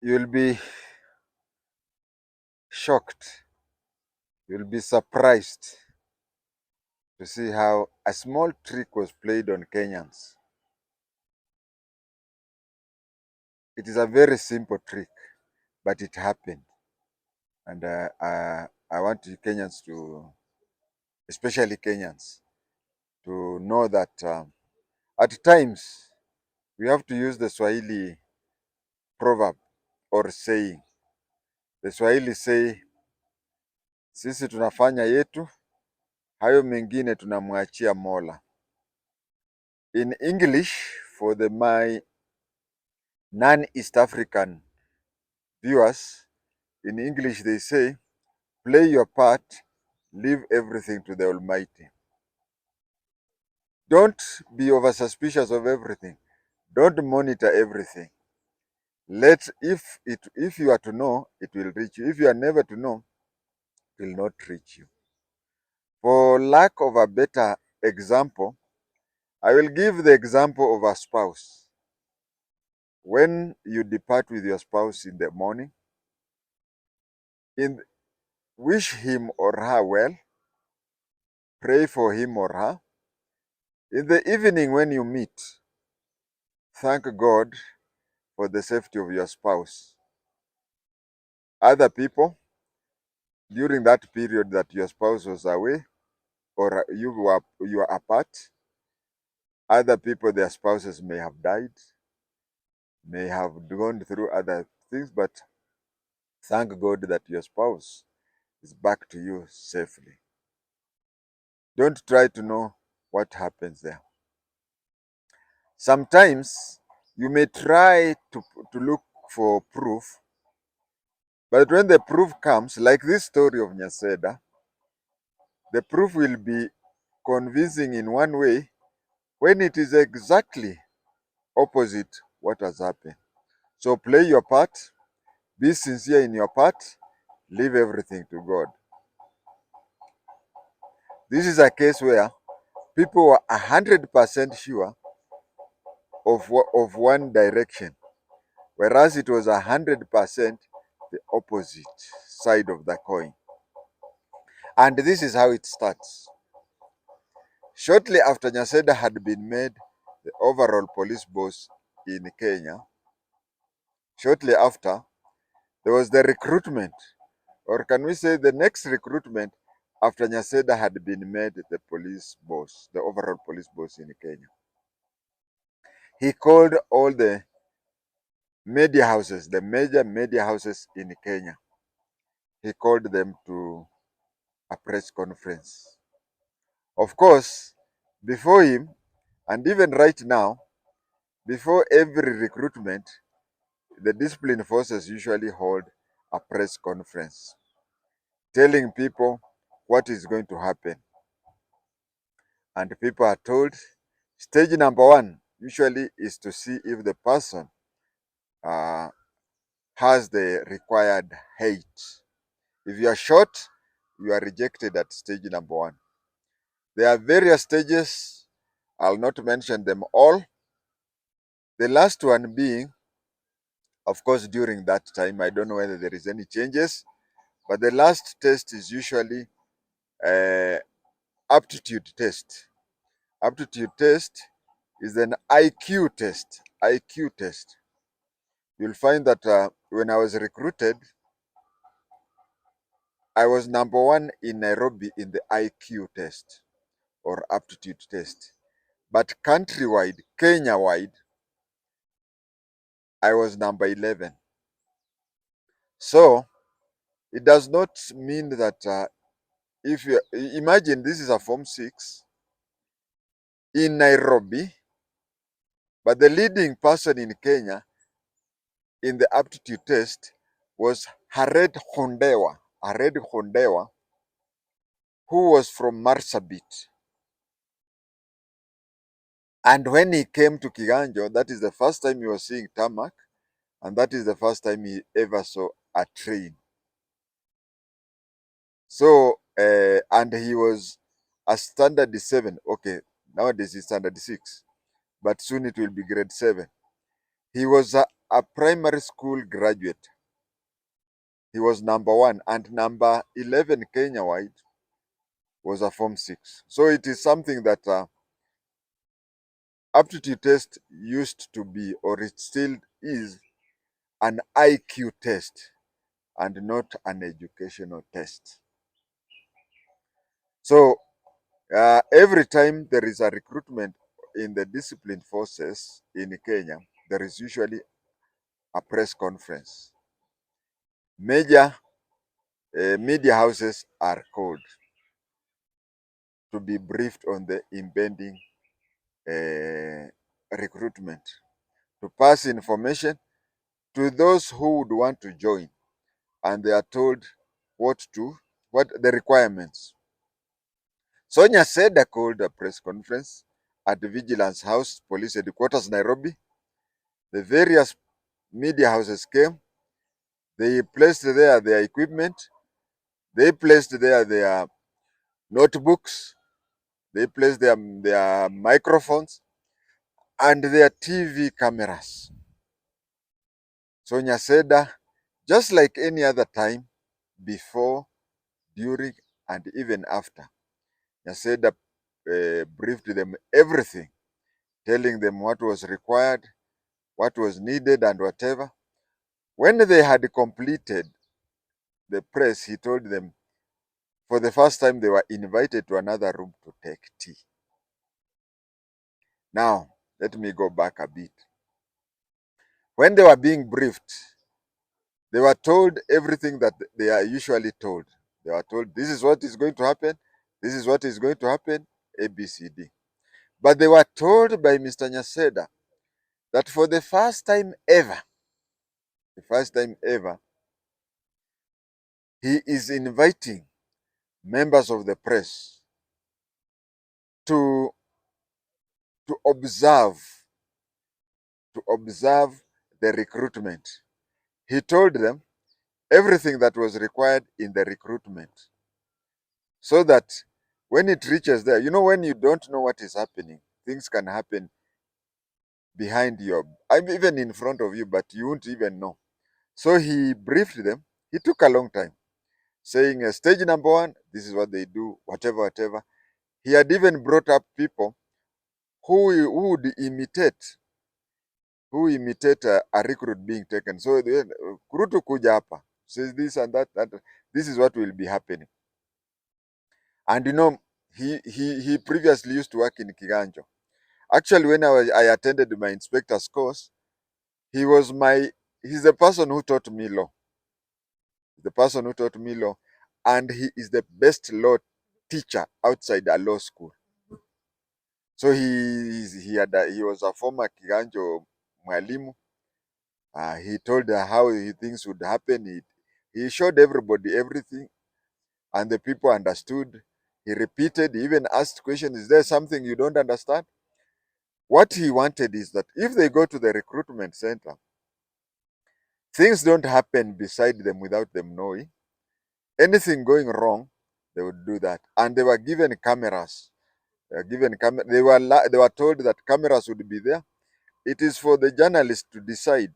You'll be shocked, you'll be surprised to see how a small trick was played on Kenyans. It is a very simple trick, but it happened. And I want you Kenyans to, especially Kenyans, to know that at times we have to use the Swahili proverb or saying. The Swahili say, sisi tunafanya yetu, hayo mengine tunamwachia Mola. In English, for my non-East African viewers, in English they say, play your part, leave everything to the Almighty. Don't be over suspicious of everything. Don't monitor everything. If you are to know, it will reach you. If you are never to know, it will not reach you. For lack of a better example, I will give the example of a spouse. When you depart with your spouse in the morning, wish him or her well, pray for him or her. In the evening when you meet, thank God for the safety of your spouse. Other people, during that period that your spouse was away or you were apart, other people, their spouses may have died, may have gone through other things, but thank God that your spouse is back to you safely. Don't try to know what happens there. Sometimes you may try to look for proof, but when the proof comes, like this story of NYASEDA, the proof will be convincing in one way when it is exactly opposite what has happened. So play your part, be sincere in your part, leave everything to God. This is a case where people were 100% sure of one direction, whereas it was 100% the opposite side of the coin. And this is how it starts. Shortly after NYASEDA had been made the overall police boss in Kenya, shortly after, there was the recruitment, or can we say the next recruitment after NYASEDA had been made the police boss, the overall police boss in Kenya. He called all the media houses, the major media houses in Kenya. He called them to a press conference. Of course, before him, and even right now, before every recruitment, the discipline forces usually hold a press conference, telling people what is going to happen. And people are told, stage number one usually is to see if the person has the required height. If you are short, you are rejected at stage number one. There are various stages. I'll not mention them all. The last one being, of course, during that time, I don't know whether there is any changes, but the last test is usually aptitude test. Aptitude test is an IQ test. IQ test. You'll find that when I was recruited, I was number one in Nairobi in the IQ test or aptitude test. But countrywide, Kenya-wide, I was number 11. So it does not mean that if you imagine this is a Form 6 in Nairobi, but the leading person in Kenya in the aptitude test was Hared Hondewa, who was from Marsabit. And when he came to Kiganjo, that is the first time he was seeing tarmac, and that is the first time he ever saw a train. So, and he was a standard 7. Okay, nowadays he's standard 6, but soon it will be grade 7. He was a primary school graduate. He was number 1, and number 11 Kenya-wide was a Form 6. So it is something that aptitude test used to be, or it still is, an IQ test and not an educational test. So every time there is a recruitment in the disciplined forces in Kenya, there is usually a press conference. Major media houses are called to be briefed on the impending recruitment, to pass information to those who would want to join, and they are told what the requirements. So NYASEDA called a press conference at the Vigilance House, Police Headquarters, Nairobi. The various media houses came. They placed there their equipment. They placed there their notebooks. They placed their microphones and their TV cameras. So NYASEDA, just like any other time, before, during, and even after, NYASEDA briefed them everything, telling them what was required, what was needed, and whatever. When they had completed the press, he told them for the first time they were invited to another room to take tea. Now, let me go back a bit. When they were being briefed, they were told everything that they are usually told. They were told, this is what is going to happen, this is what is going to happen, A, B, C, D. But they were told by Mr. NYASEDA that for the first time ever, he is inviting members of the press to observe the recruitment. He told them everything that was required in the recruitment, so that when it reaches there, when you don't know what is happening, things can happen behind I'm even in front of you, but you won't even know. So he briefed them. He took a long time, saying stage number 1, this is what they do, whatever. He had even brought up people who would imitate a recruit being taken. So kurutu kuja hapa says this and that, this is what will be happening. And he previously used to work in Kiganjo. Actually, when I attended my inspector's course, he's the person who taught me law. And he is the best law teacher outside a law school. So he was a former Kiganjo mwalimu. He told how things would happen. He showed everybody everything, and the people understood. He repeated, he even asked questions, is there something you don't understand? What he wanted is that if they go to the recruitment center, things don't happen beside them without them knowing. Anything going wrong, they would do that. And they were given cameras. They were told that cameras would be there. It is for the journalists to decide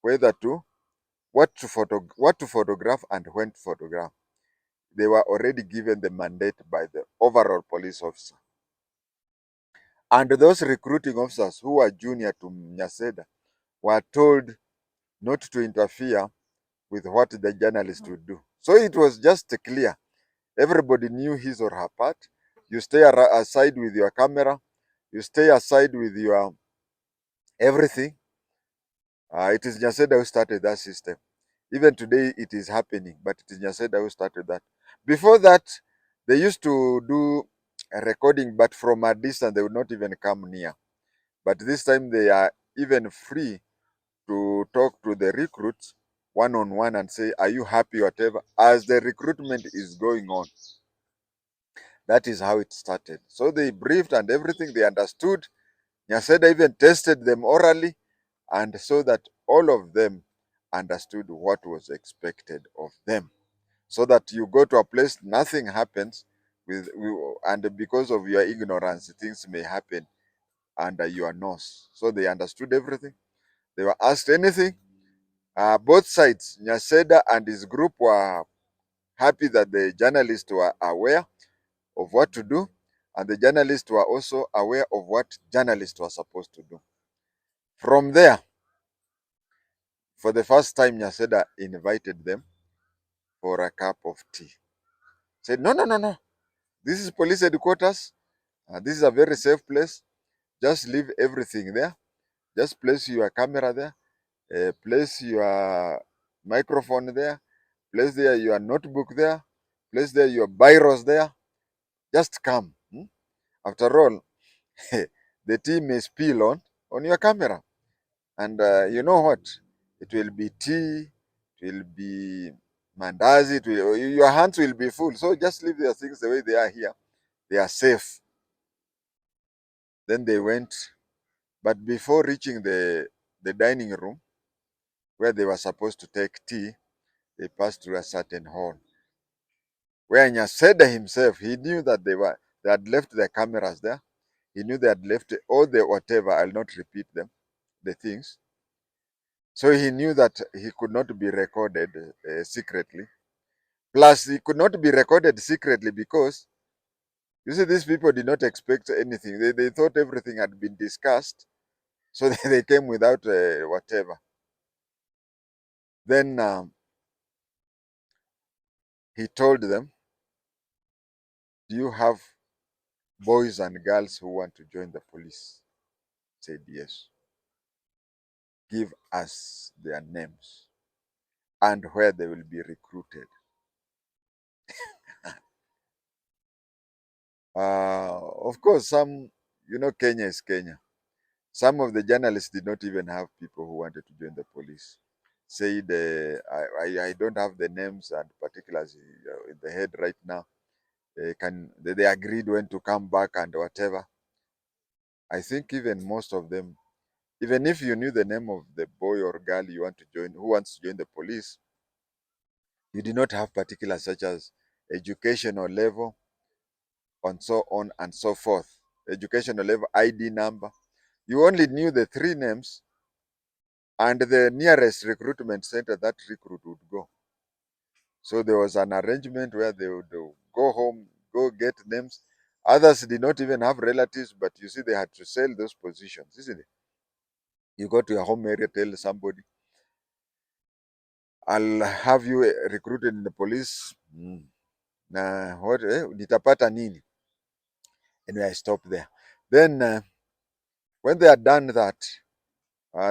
whether what to photograph and when to photograph. They were already given the mandate by the overall police officer. And those recruiting officers who were junior to NYASEDA were told not to interfere with what the journalist would do. So it was just clear. Everybody knew his or her part. You stay aside with your camera. You stay aside with your everything. It is NYASEDA who started that system. Even today it is happening, but it is NYASEDA who started that. Before that, they used to do a recording, but from a distance, they would not even come near. But this time they are even free to talk to the recruits one-on-one and say, are you happy, whatever, as the recruitment is going on. That is how it started. So they briefed and everything, they understood. NYASEDA even tested them orally, and so that all of them understood what was expected of them. So that you go to a place, nothing happens, and because of your ignorance, things may happen under your nose. So they understood everything. They were asked anything. Both sides, NYASEDA and his group, were happy that the journalists were aware of what to do, and the journalists were also aware of what journalists were supposed to do. From there, for the first time, NYASEDA invited them for a cup of tea. Said, no, no, no, no. This is police headquarters. This is a very safe place. Just leave everything there. Just place your camera there. Place your microphone there. Place there your notebook there. Place there your biros there. Just come. After all, the tea may spill on your camera. And you know what? It will be tea. It will be mandazi. Your hands will be full. So just leave your things the way they are here. They are safe. Then they went. But before reaching the dining room, where they were supposed to take tea, they passed through a certain hall. Where NYASEDA himself, he knew that they had left their cameras there. He knew they had left all the whatever, I'll not repeat them, the things. So he knew that he could not be recorded secretly. Plus, he could not be recorded secretly because, you see, these people did not expect anything. They thought everything had been discussed. So they came without whatever. Then he told them, do you have boys and girls who want to join the police? Said yes. Give us their names and where they will be recruited. Of course, Kenya is Kenya. Some of the journalists did not even have people who wanted to join the police. Said, I don't have the names and particulars in the head right now. They agreed when to come back and whatever. I think even most of them, even if you knew the name of the boy or girl you want to join, who wants to join the police, you did not have particulars such as educational level, and so on and so forth. Educational level, ID number. You only knew the three names and the nearest recruitment center that recruit would go. So there was an arrangement where they would go home, go get names. Others did not even have relatives, but you see, they had to sell those positions, isn't it? You go to your home area, tell somebody, I'll have you recruited in the police. Na what? Nitapata nini? Anyway, I stopped there. Then, when they had done that,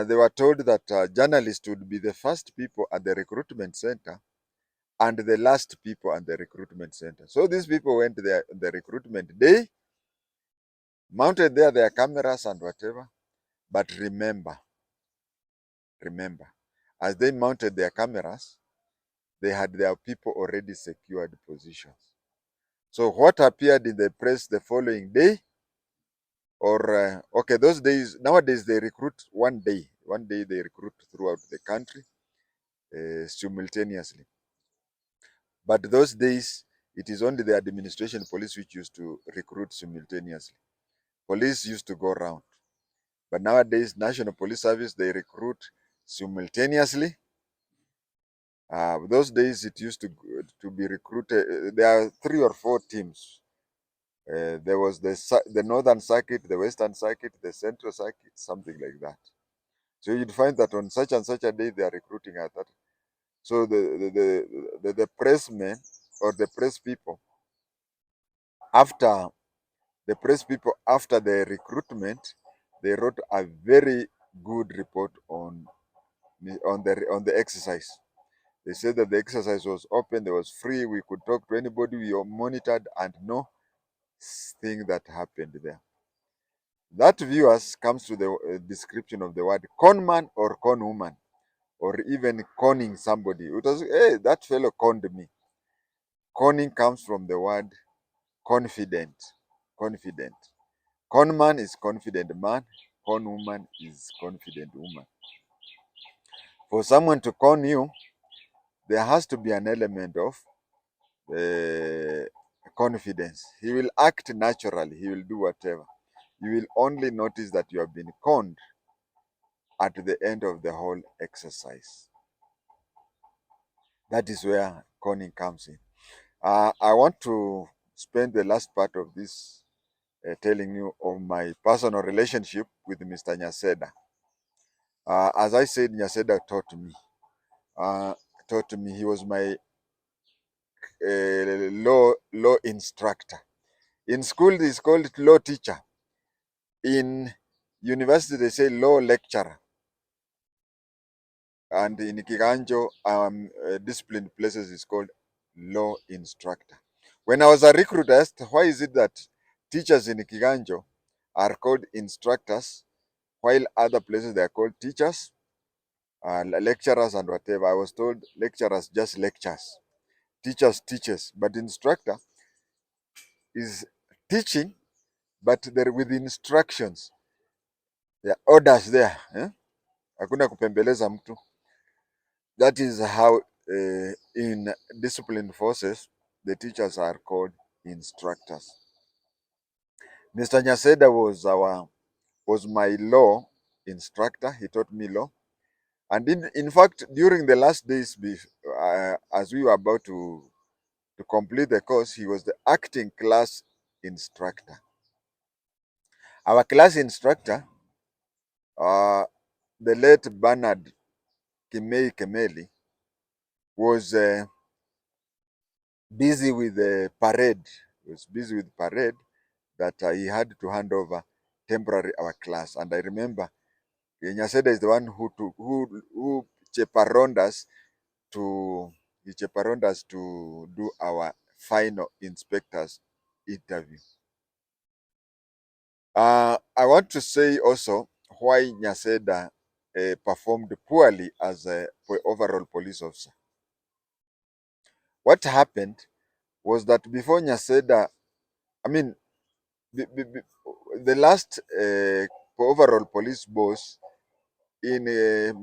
they were told that journalists would be the first people at the recruitment center and the last people at the recruitment center. So these people went there the recruitment day, mounted there their cameras and whatever. But remember, as they mounted their cameras, they had their people already secured positions. So what appeared in the press the following day, or okay, those days, nowadays they recruit one day. One day they recruit throughout the country simultaneously. But those days, it is only the administration police which used to recruit simultaneously. Police used to go round. But nowadays, National Police Service, they recruit simultaneously. Those days, it used to be recruited. There are 3 or 4 teams. There was the Northern Circuit, the Western Circuit, the Central Circuit, something like that. So you'd find that on such and such a day, they are recruiting at that. So the pressmen or the press people, after after the recruitment, they wrote a very good report on the exercise. They said that the exercise was open, there was free, we could talk to anybody, we were monitored, and no thing that happened there. That, viewers, comes to the description of the word conman or conwoman, or even conning somebody. It was, hey, that fellow conned me. Conning comes from the word confident. Confident. Conman is confident man. Conwoman is confident woman. For someone to con you, there has to be an element of confidence. He will act naturally. He will do whatever. You will only notice that you have been conned at the end of the whole exercise. That is where conning comes in. I want to spend the last part of this telling you of my personal relationship with Mr. NYASEDA. As I said, NYASEDA taught me. He was my law instructor. In school, it's called law teacher. In university, they say law lecturer. And in Kiganjo, disciplined places, is called law instructor. When I was a recruit, I asked, why is it that teachers in Kiganjo are called instructors, while other places they are called teachers, lecturers, and whatever? I was told lecturers just lectures, teachers teaches, but instructor is teaching, but there with instructions. There are orders there. Hakuna kupembeleza mtu. That is how in disciplined forces, the teachers are called instructors. Mr. NYASEDA was my law instructor. He taught me law. And in fact, during the last days, as we were about to complete the course, he was the acting class instructor. Our class instructor, the late Bernard Kimei Kemeli, was busy with the parade. He was busy with parade that he had to hand over temporary our class. And I remember NYASEDA is the one who chaperoned us to do our final inspectors interview. I want to say also why NYASEDA performed poorly as a overall police officer. What happened was that before NYASEDA, I mean, the last overall police boss in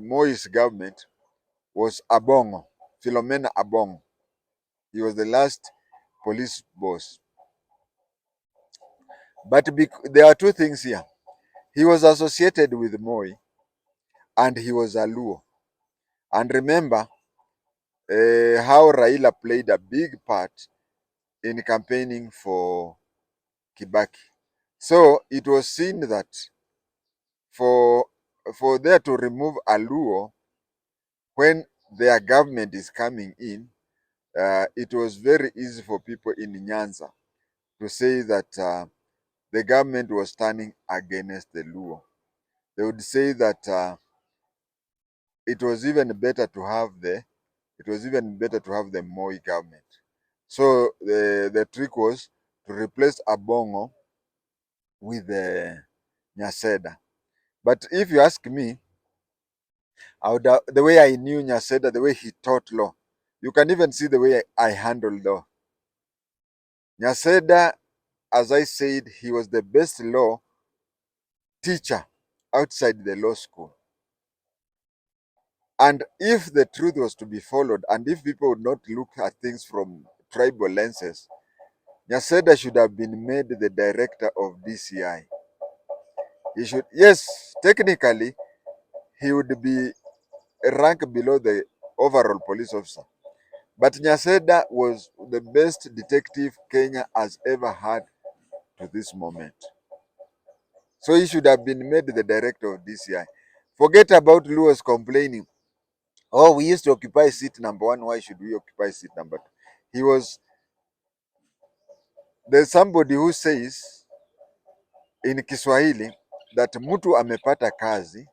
Moi's government was Abongo, Philomena Abongo. He was the last police boss. But there are two things here. He was associated with Moi and he was a Luo. And remember how Raila played a big part in campaigning for Kibaki. So it was seen that for there to remove a Luo when their government is coming in, it was very easy for people in Nyanza to say that the government was turning against the Luo. They would say that it was even better to have the Moi government. So the trick was to replace Abongo with NYASEDA. But if you ask me, the way I knew NYASEDA, the way he taught law, you can even see the way I handled law. NYASEDA, as I said, he was the best law teacher outside the law school. And if the truth was to be followed, and if people would not look at things from tribal lenses, NYASEDA should have been made the director of DCI. He should, yes, technically, he would be ranked below the overall police officer. But NYASEDA was the best detective Kenya has ever had to this moment. So he should have been made the director of DCI. Forget about Luos complaining, oh, we used to occupy seat number 1, why should we occupy seat number 2? There's somebody who says in Kiswahili that mtu amepata kazi,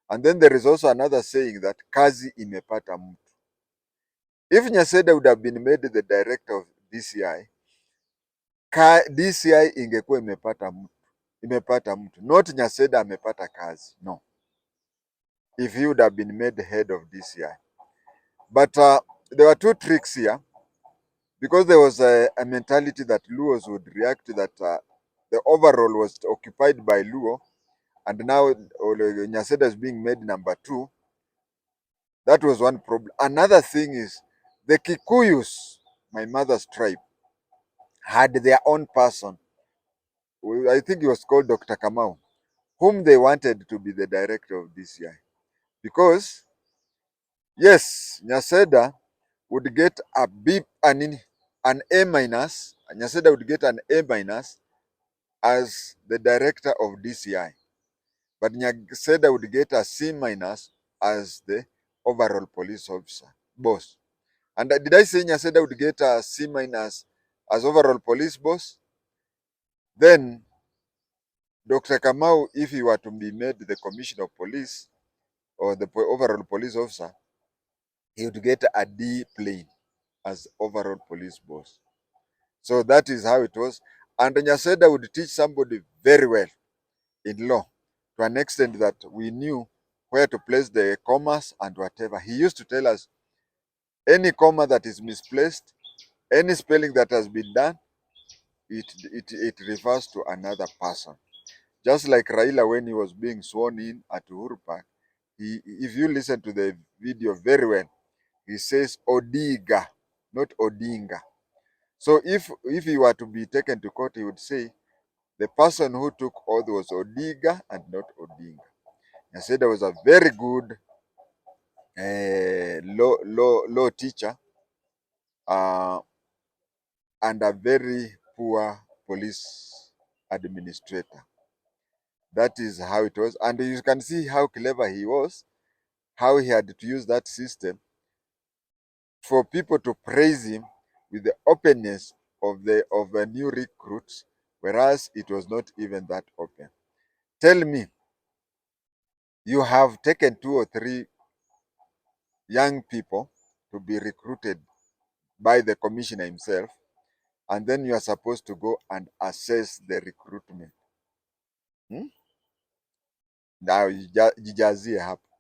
and then there is also another saying that kazi imepata mtu. If NYASEDA would have been made the director of DCI, DCI ingekuwa imepata mtu, not NYASEDA amepata kazi, no. If he would have been made the head of DCI. But there were two tricks here, because there was a mentality that Luos would react to that the overall was occupied by Luo, and now NYASEDA is being made number 2. That was one problem. Another thing is the Kikuyus, my mother's tribe, had their own person. I think he was called Dr. Kamau, whom they wanted to be the director of DCI. Because, yes, NYASEDA would get a B, an A minus, NYASEDA would get an A minus as the director of DCI. But NYASEDA would get a C minus as the overall police officer, boss. And did I say NYASEDA would get a C minus as overall police boss? Then Dr. Kamau, if he were to be made the commissioner of police or the overall police officer, he would get a D plane as overall police boss. So that is how it was. And NYASEDA would teach somebody very well in law to an extent that we knew where to place the commas and whatever. He used to tell us any comma that is misplaced, any spelling that has been done, it refers to another person. Just like Raila when he was being sworn in at Uhuru Park, if you listen to the video very well, he says Odiga, not Odinga. So if he were to be taken to court, he would say the person who took oath was Odiga and not Odinga. I said there was a very good law teacher and a very poor police administrator. That is how it was. And you can see how clever he was, how he had to use that system for people to praise him with the openness of the new recruits, whereas it was not even that open. Tell me, you have taken 2 or 3 young people to be recruited by the commissioner himself, and then you are supposed to go and assess the recruitment. Now jijazie hapo.